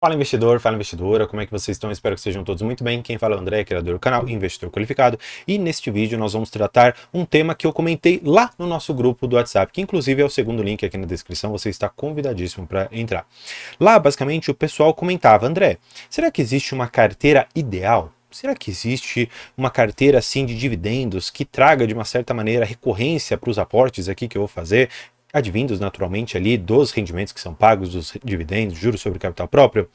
Fala investidor, fala investidora, como é que vocês estão? Espero que sejam todos muito bem. Quem fala é o André, criador do canal Investidor Qualificado, e neste vídeo nós vamos tratar um tema que eu comentei lá no nosso grupo do WhatsApp, que inclusive é o segundo link aqui na descrição, você está convidadíssimo para entrar. Lá, basicamente, o pessoal comentava: André, será que existe uma carteira ideal? Será que existe uma carteira assim de dividendos que traga de uma certa maneira recorrência para os aportes aqui que eu vou fazer? Advindos naturalmente ali dos rendimentos que são pagos, dos dividendos, juros sobre capital próprio.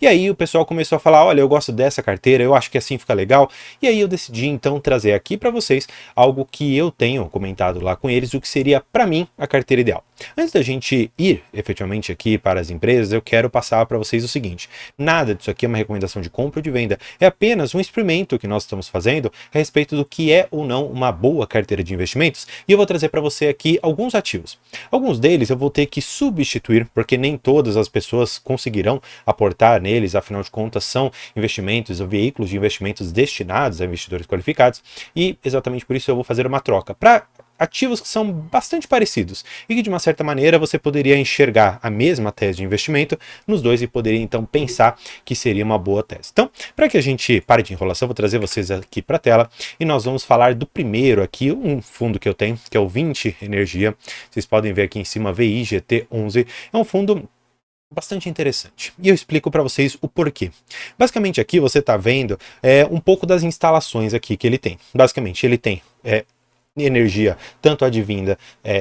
E aí o pessoal começou a falar: olha, eu gosto dessa carteira, eu acho que assim fica legal. E aí eu decidi então trazer aqui para vocês algo que eu tenho comentado lá com eles, o que seria para mim a carteira ideal. Antes da gente ir efetivamente aqui para as empresas, eu quero passar para vocês o seguinte: nada disso aqui é uma recomendação de compra ou de venda, é apenas um experimento que nós estamos fazendo a respeito do que é ou não uma boa carteira de investimentos, e eu vou trazer para você aqui alguns ativos. Alguns deles eu vou ter que substituir, porque nem todas as pessoas conseguirão aportar neles, afinal de contas são investimentos ou veículos de investimentos destinados a investidores qualificados, e exatamente por isso eu vou fazer uma troca para ativos que são bastante parecidos e que de uma certa maneira você poderia enxergar a mesma tese de investimento nos dois e poderia então pensar que seria uma boa tese. Então, para que a gente pare de enrolação, vou trazer vocês aqui para a tela e nós vamos falar do primeiro aqui, um fundo que eu tenho, que é o 20 Energia. Vocês podem ver aqui em cima VIGT11. É um fundo bastante interessante. E eu explico para vocês o porquê. Basicamente aqui você está vendo um pouco das instalações aqui que ele tem. Basicamente ele tem energia tanto advinda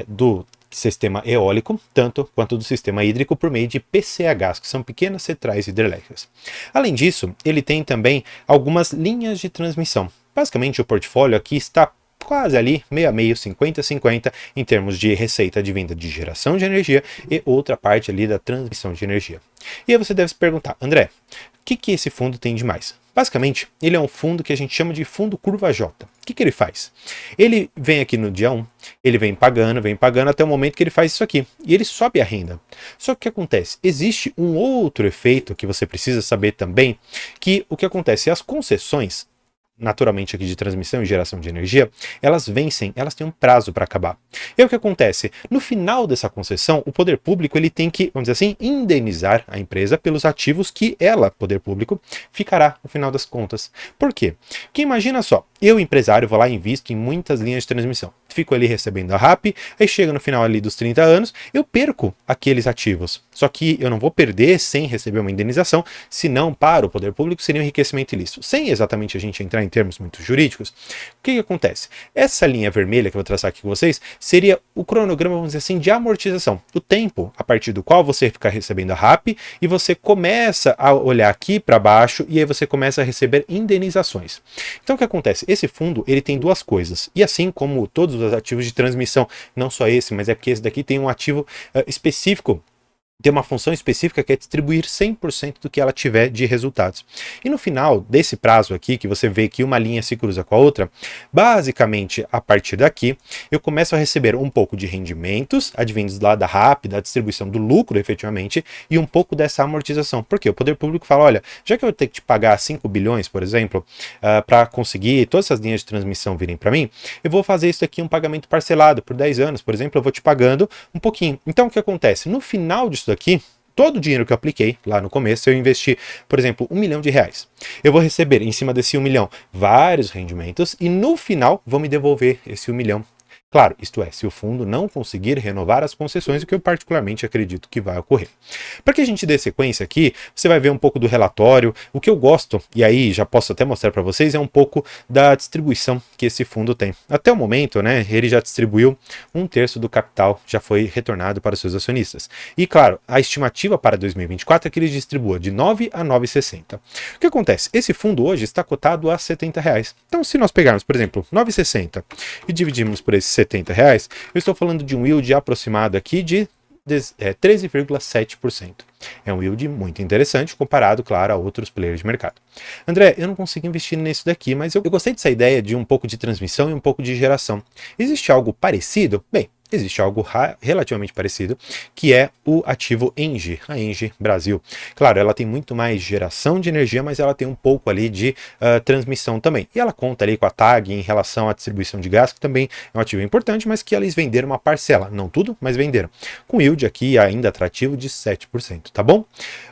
do sistema eólico, tanto quanto do sistema hídrico por meio de PCHs, que são pequenas centrais hidrelétricas. Além disso, ele tem também algumas linhas de transmissão. Basicamente, o portfólio aqui está quase ali, meio a meio, 50-50, em termos de receita advinda de geração de energia e outra parte ali da transmissão de energia. E aí você deve se perguntar: André, o que esse fundo tem de mais? Basicamente, ele é um fundo que a gente chama de fundo curva J. O que ele faz? Ele vem aqui no dia 1, ele vem pagando até o momento que ele faz isso aqui. E ele sobe a renda. Só que o que acontece? Existe um outro efeito que você precisa saber também, que o que acontece? As concessões, naturalmente aqui de transmissão e geração de energia, elas vencem, elas têm um prazo para acabar. E o que acontece? No final dessa concessão, o poder público ele tem que, vamos dizer assim, indenizar a empresa pelos ativos que ela, poder público, ficará no final das contas. Por quê? Porque imagina só, eu, empresário, vou lá e invisto em muitas linhas de transmissão. Fico ali recebendo a RAP, aí chega no final ali dos 30 anos, eu perco aqueles ativos. Só que eu não vou perder sem receber uma indenização, senão para o poder público seria um enriquecimento ilícito. Sem exatamente a gente entrar em termos muito jurídicos, o que acontece? Essa linha vermelha que eu vou traçar aqui com vocês seria o cronograma, vamos dizer assim, de amortização. O tempo a partir do qual você fica recebendo a RAP e você começa a olhar aqui para baixo e aí você começa a receber indenizações. Então o que acontece? Esse fundo ele tem duas coisas, e assim como todos os ativos de transmissão, não só esse, mas é porque esse daqui tem um ativo específico, tem uma função específica que é distribuir 100% do que ela tiver de resultados. E no final desse prazo aqui, que você vê que uma linha se cruza com a outra, basicamente a partir daqui eu começo a receber um pouco de rendimentos advindos lá da RAP, da distribuição do lucro efetivamente, e um pouco dessa amortização. Porque o poder público fala: olha, já que eu vou ter que te pagar 5 bilhões, por exemplo, para conseguir todas essas linhas de transmissão virem para mim, eu vou fazer isso aqui um pagamento parcelado por 10 anos, por exemplo, eu vou te pagando um pouquinho. Então o que acontece? No final disso daqui, todo o dinheiro que eu apliquei lá no começo, eu investi, por exemplo, R$ 1 milhão. Eu vou receber em cima desse 1 milhão vários rendimentos e no final vão me devolver esse 1 milhão. Claro, isto é, se o fundo não conseguir renovar as concessões, o que eu particularmente acredito que vai ocorrer. Para que a gente dê sequência aqui, você vai ver um pouco do relatório. O que eu gosto, e aí já posso até mostrar para vocês, é um pouco da distribuição que esse fundo tem. Até o momento, né, ele já distribuiu 1/3 do capital, já foi retornado para os seus acionistas. E claro, a estimativa para 2024 é que ele distribua de 9 a 9,60. O que acontece? Esse fundo hoje está cotado a R$ 70. Então, se nós pegarmos, por exemplo, 9,60 e dividirmos por esses R$ 70, eu estou falando de um yield aproximado aqui de 13,7%. É um yield muito interessante comparado, claro, a outros players de mercado. André, eu não consigo investir nisso daqui, mas eu gostei dessa ideia de um pouco de transmissão e um pouco de geração. Existe algo parecido? Bem, existe algo relativamente parecido, que é o ativo ENGIE, a ENGIE Brasil. Claro, ela tem muito mais geração de energia, mas ela tem um pouco ali de transmissão também. E ela conta ali com a TAG em relação à distribuição de gás, que também é um ativo importante, mas que eles venderam uma parcela, não tudo, mas venderam. Com yield aqui ainda atrativo de 7%, tá bom?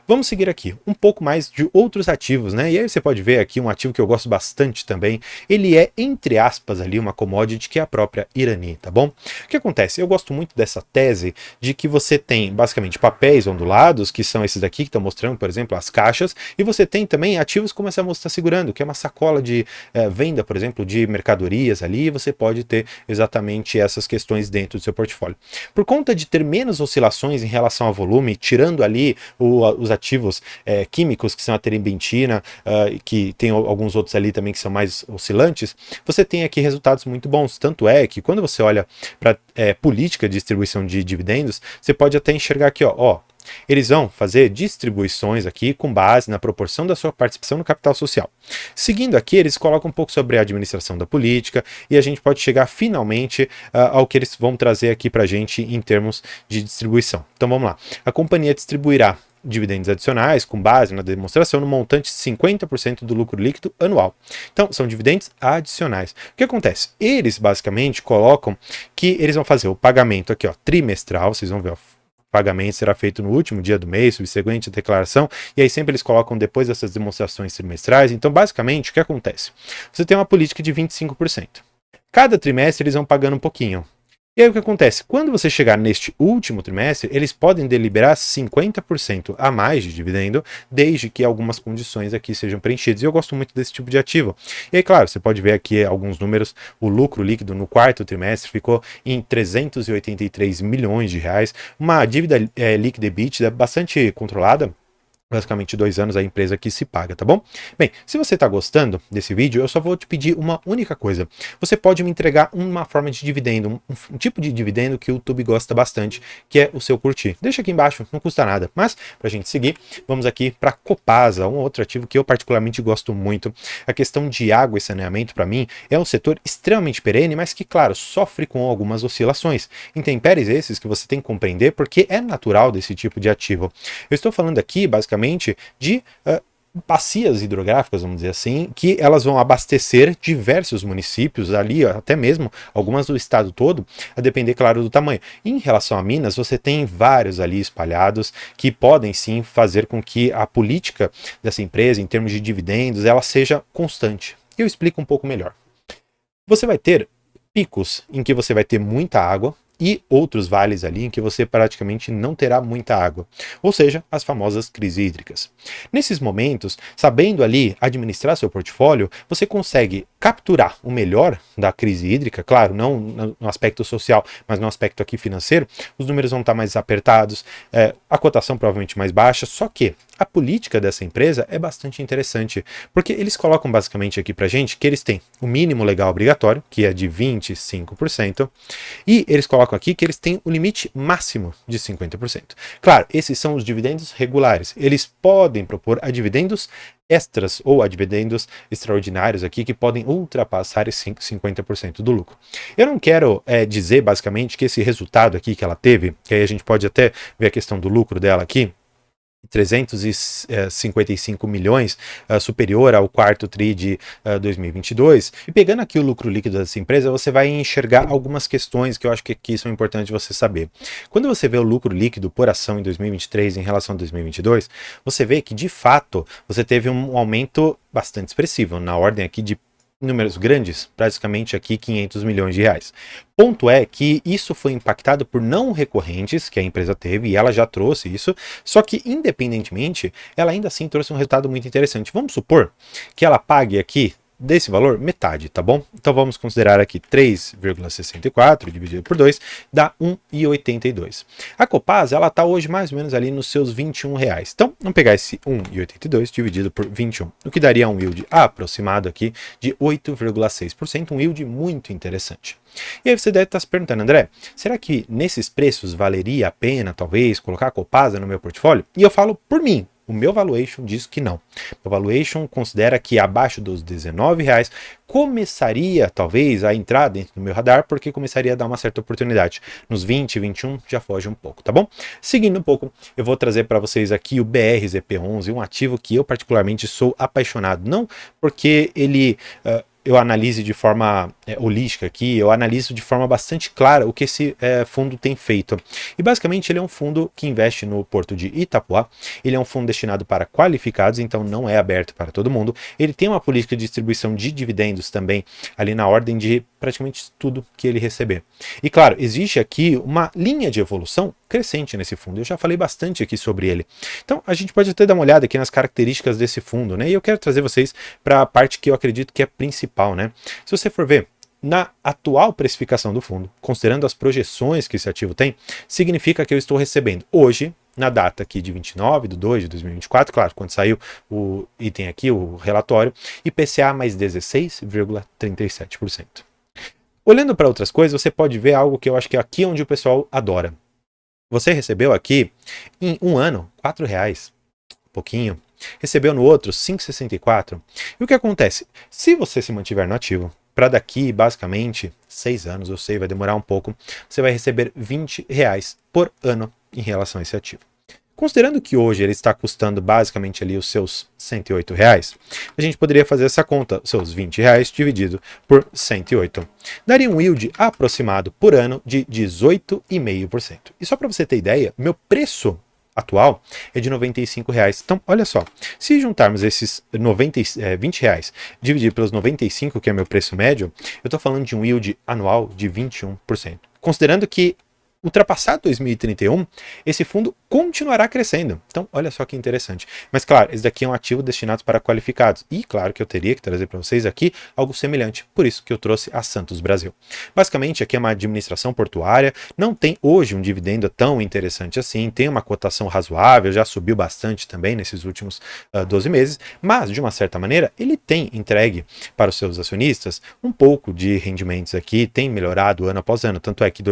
Vamos seguir aqui um pouco mais de outros ativos, né? E aí você pode ver aqui um ativo que eu gosto bastante também. Ele é, entre aspas, ali uma commodity, que é a própria Irani, tá bom? O que acontece? Eu gosto muito dessa tese de que você tem basicamente papéis ondulados, que são esses daqui que estão mostrando, por exemplo, as caixas, e você tem também ativos como essa moça está segurando, que é uma sacola de venda, por exemplo, de mercadorias ali, e você pode ter exatamente essas questões dentro do seu portfólio. Por conta de ter menos oscilações em relação ao volume, tirando ali os ativos químicos, que são a terebintina, que tem alguns outros ali também que são mais oscilantes, você tem aqui resultados muito bons. Tanto é que quando você olha para política de distribuição de dividendos, você pode até enxergar aqui, ó, eles vão fazer distribuições aqui com base na proporção da sua participação no capital social. Seguindo aqui, eles colocam um pouco sobre a administração da política e a gente pode chegar finalmente ao que eles vão trazer aqui para a gente em termos de distribuição. Então vamos lá. A companhia distribuirá dividendos adicionais com base na demonstração no montante de 50% do lucro líquido anual. Então, são dividendos adicionais. O que acontece? Eles basicamente colocam que eles vão fazer o pagamento aqui, ó, trimestral, vocês vão ver, ó, pagamento será feito no último dia do mês, subsequente à declaração, e aí sempre eles colocam depois dessas demonstrações trimestrais. Então, basicamente, o que acontece? Você tem uma política de 25%. Cada trimestre eles vão pagando um pouquinho. E aí o que acontece? Quando você chegar neste último trimestre, eles podem deliberar 50% a mais de dividendo, desde que algumas condições aqui sejam preenchidas. E eu gosto muito desse tipo de ativo. E aí, claro, você pode ver aqui alguns números. O lucro líquido no quarto trimestre ficou em 383 milhões de reais, uma dívida líquida EBITDA bastante controlada. Basicamente 2 anos a empresa que se paga, tá bom? Bem, se você está gostando desse vídeo, eu só vou te pedir uma única coisa. Você pode me entregar uma forma de dividendo, um tipo de dividendo que o YouTube gosta bastante, que é o seu curtir. Deixa aqui embaixo, não custa nada. Mas, para a gente seguir, vamos aqui para Copasa, um outro ativo que eu particularmente gosto muito. A questão de água e saneamento, para mim, é um setor extremamente perene, mas que, claro, sofre com algumas oscilações. Intempéries esses que você tem que compreender, porque é natural desse tipo de ativo. Eu estou falando aqui, basicamente, de bacias hidrográficas, vamos dizer assim, que elas vão abastecer diversos municípios ali, até mesmo algumas do estado todo, a depender, claro, do tamanho. Em relação a Minas, você tem vários ali espalhados que podem sim fazer com que a política dessa empresa, em termos de dividendos, ela seja constante. Eu explico um pouco melhor. Você vai ter picos em que você vai ter muita água, e outros vales ali em que você praticamente não terá muita água, ou seja, as famosas crises hídricas. Nesses momentos, sabendo ali administrar seu portfólio, você consegue capturar o melhor da crise hídrica, claro, não no aspecto social, mas no aspecto aqui financeiro. Os números vão estar mais apertados, a cotação provavelmente mais baixa, só que a política dessa empresa é bastante interessante, porque eles colocam basicamente aqui pra gente que eles têm o mínimo legal obrigatório, que é de 25%, e eles colocam aqui que eles têm o limite máximo de 50%. Claro, esses são os dividendos regulares. Eles podem propor a dividendos extras ou a dividendos extraordinários aqui que podem ultrapassar esse 50% do lucro. Eu não quero dizer basicamente que esse resultado aqui que ela teve, que aí a gente pode até ver a questão do lucro dela aqui, 355 milhões, superior ao quarto TRI de 2022. E pegando aqui o lucro líquido dessa empresa, você vai enxergar algumas questões que eu acho que aqui são importantes você saber. Quando você vê o lucro líquido por ação em 2023 em relação a 2022, você vê que de fato você teve um aumento bastante expressivo, na ordem aqui de números grandes, praticamente aqui 500 milhões de reais. Ponto é que isso foi impactado por não recorrentes que a empresa teve, e ela já trouxe isso, só que independentemente, ela ainda assim trouxe um resultado muito interessante. Vamos supor que ela pague aqui desse valor, metade, tá bom? Então vamos considerar aqui 3,64 dividido por 2 dá 1,82. A Copasa, ela tá hoje mais ou menos ali nos seus R$21. Então, vamos pegar esse 1,82 dividido por 21, o que daria um yield aproximado aqui de 8,6%, um yield muito interessante. E aí você deve estar se perguntando, André, será que nesses preços valeria a pena, talvez, colocar a Copasa no meu portfólio? E eu falo por mim. O meu valuation diz que não. O valuation considera que abaixo dos R$19 começaria talvez a entrar dentro do meu radar, porque começaria a dar uma certa oportunidade. Nos 20, 21 já foge um pouco, tá bom? Seguindo um pouco, eu vou trazer para vocês aqui o BRZP11, um ativo que eu particularmente sou apaixonado, não porque ele eu analise de forma holística aqui, eu analiso de forma bastante clara o que esse fundo tem feito. E basicamente ele é um fundo que investe no porto de Itapuã, ele é um fundo destinado para qualificados, então não é aberto para todo mundo. Ele tem uma política de distribuição de dividendos também, ali na ordem de praticamente tudo que ele receber. E claro, existe aqui uma linha de evolução crescente nesse fundo, eu já falei bastante aqui sobre ele. Então a gente pode até dar uma olhada aqui nas características desse fundo, né? E eu quero trazer vocês para a parte que eu acredito que é principal, né? Se você for ver, na atual precificação do fundo, considerando as projeções que esse ativo tem, significa que eu estou recebendo hoje, na data aqui de 29/2/2024, claro, quando saiu o item aqui, o relatório, IPCA mais 16,37%. Olhando para outras coisas, você pode ver algo que eu acho que é aqui onde o pessoal adora. Você recebeu aqui, em um ano, R$4, pouquinho. Recebeu no outro, 5,64. E o que acontece? Se você se mantiver no ativo, para daqui, basicamente, 6 anos, eu sei, vai demorar um pouco, você vai receber R$20 por ano em relação a esse ativo. Considerando que hoje ele está custando basicamente ali os seus R$108, a gente poderia fazer essa conta, seus R$20 dividido por 108. Daria um yield aproximado por ano de 18,5%. E só para você ter ideia, meu preço atual é de R$95. Então, olha só, se juntarmos esses R$20 dividido pelos 95, que é meu preço médio, eu estou falando de um yield anual de 21%. Considerando que ultrapassado 2031, esse fundo continuará crescendo. Então, olha só que interessante. Mas, claro, esse daqui é um ativo destinado para qualificados. E, claro, que eu teria que trazer para vocês aqui algo semelhante. Por isso que eu trouxe a Santos Brasil. Basicamente, aqui é uma administração portuária. Não tem hoje um dividendo tão interessante assim. Tem uma cotação razoável. Já subiu bastante também nesses últimos 12 meses. Mas, de uma certa maneira, ele tem entregue para os seus acionistas um pouco de rendimentos aqui. Tem melhorado ano após ano. Tanto é que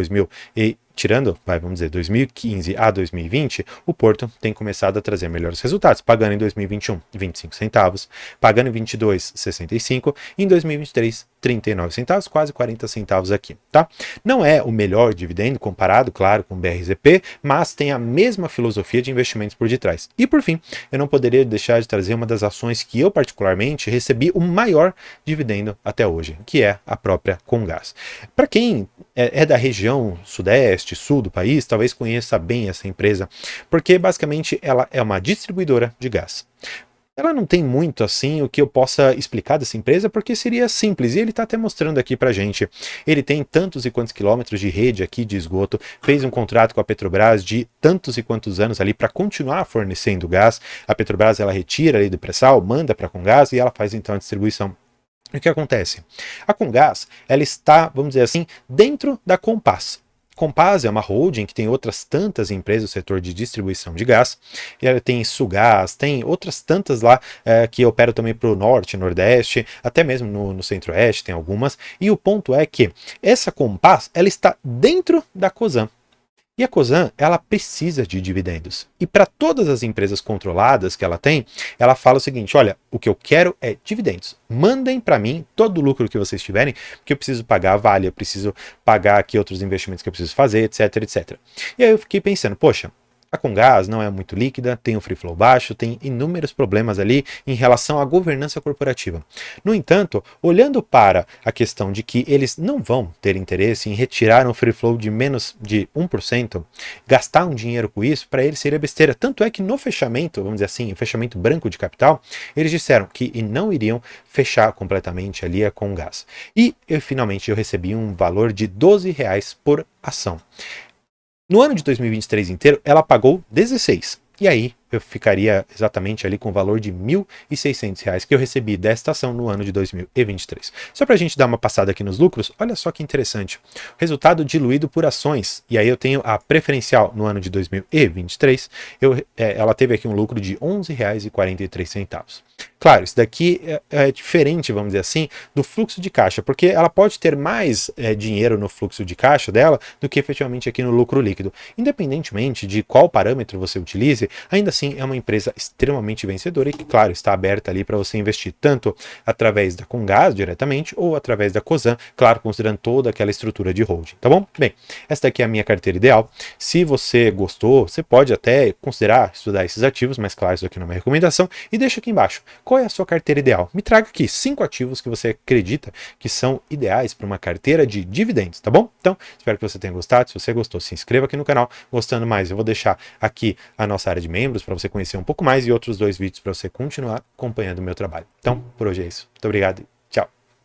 tirando, vamos dizer, 2015 a 2020, o Porto tem começado a trazer melhores resultados, pagando em 2021 25 centavos, pagando em 22 65 e em 2023 39 centavos, quase 40 centavos aqui, tá? Não é o melhor dividendo comparado, claro, com o BRZP, mas tem a mesma filosofia de investimentos por detrás. E por fim, eu não poderia deixar de trazer uma das ações que eu particularmente recebi o maior dividendo até hoje, que é a própria Comgás. Para quem é da região sudeste, sul do país, talvez conheça bem essa empresa, porque basicamente ela é uma distribuidora de gás. Ela não tem muito assim o que eu possa explicar dessa empresa, porque seria simples, e ele está até mostrando aqui pra gente. Ele tem tantos e quantos quilômetros de rede aqui de esgoto, fez um contrato com a Petrobras de tantos e quantos anos ali para continuar fornecendo gás. A Petrobras ela retira ali do pré-sal, manda para a Comgás e ela faz então a distribuição. O que acontece? A Comgás, ela está, vamos dizer assim, dentro da Compass. Compass é uma holding que tem outras tantas empresas do setor de distribuição de gás. E ela tem Sugás, tem outras tantas lá que operam também para o norte, nordeste, até mesmo no centro-oeste tem algumas. E o ponto é que essa Compass ela está dentro da Cosan. E a Cosan, ela precisa de dividendos. E para todas as empresas controladas que ela tem, ela fala o seguinte, olha, o que eu quero é dividendos. Mandem para mim todo o lucro que vocês tiverem, porque eu preciso pagar a Vale, eu preciso pagar aqui outros investimentos que eu preciso fazer, etc, etc. E aí eu fiquei pensando, poxa, a Comgás não é muito líquida, tem um free flow baixo, tem inúmeros problemas ali em relação à governança corporativa. No entanto, olhando para a questão de que eles não vão ter interesse em retirar um free flow de menos de 1%, gastar um dinheiro com isso, para eles seria besteira. Tanto é que no fechamento, vamos dizer assim, o fechamento branco de capital, eles disseram que não iriam fechar completamente ali a Comgás. E finalmente eu recebi um valor de R$12 por ação. No ano de 2023 inteiro, ela pagou 16. E aí, eu ficaria exatamente ali com o valor de R$1.600 que eu recebi desta ação no ano de 2023. Só para a gente dar uma passada aqui nos lucros, olha só que interessante. Resultado diluído por ações. E aí eu tenho a preferencial no ano de 2023. Ela teve aqui um lucro de R$11,43. Claro, isso daqui é diferente, vamos dizer assim, do fluxo de caixa, porque ela pode ter mais dinheiro no fluxo de caixa dela do que efetivamente aqui no lucro líquido. Independentemente de qual parâmetro você utilize, ainda assim é uma empresa extremamente vencedora e que, claro, está aberta ali para você investir tanto através da Comgás diretamente ou através da Cosan, claro, considerando toda aquela estrutura de holding, tá bom? Bem, essa daqui é a minha carteira ideal. Se você gostou, você pode até considerar estudar esses ativos, mas claro, isso aqui não é uma recomendação, e deixa aqui embaixo qual é a sua carteira ideal. Me traga aqui 5 ativos que você acredita que são ideais para uma carteira de dividendos, tá bom? Então, espero que você tenha gostado. Se você gostou, se inscreva aqui no canal. Gostando mais, eu vou deixar aqui a nossa área de membros para você conhecer um pouco mais e outros 2 vídeos para você continuar acompanhando o meu trabalho. Então, por hoje é isso. Muito obrigado.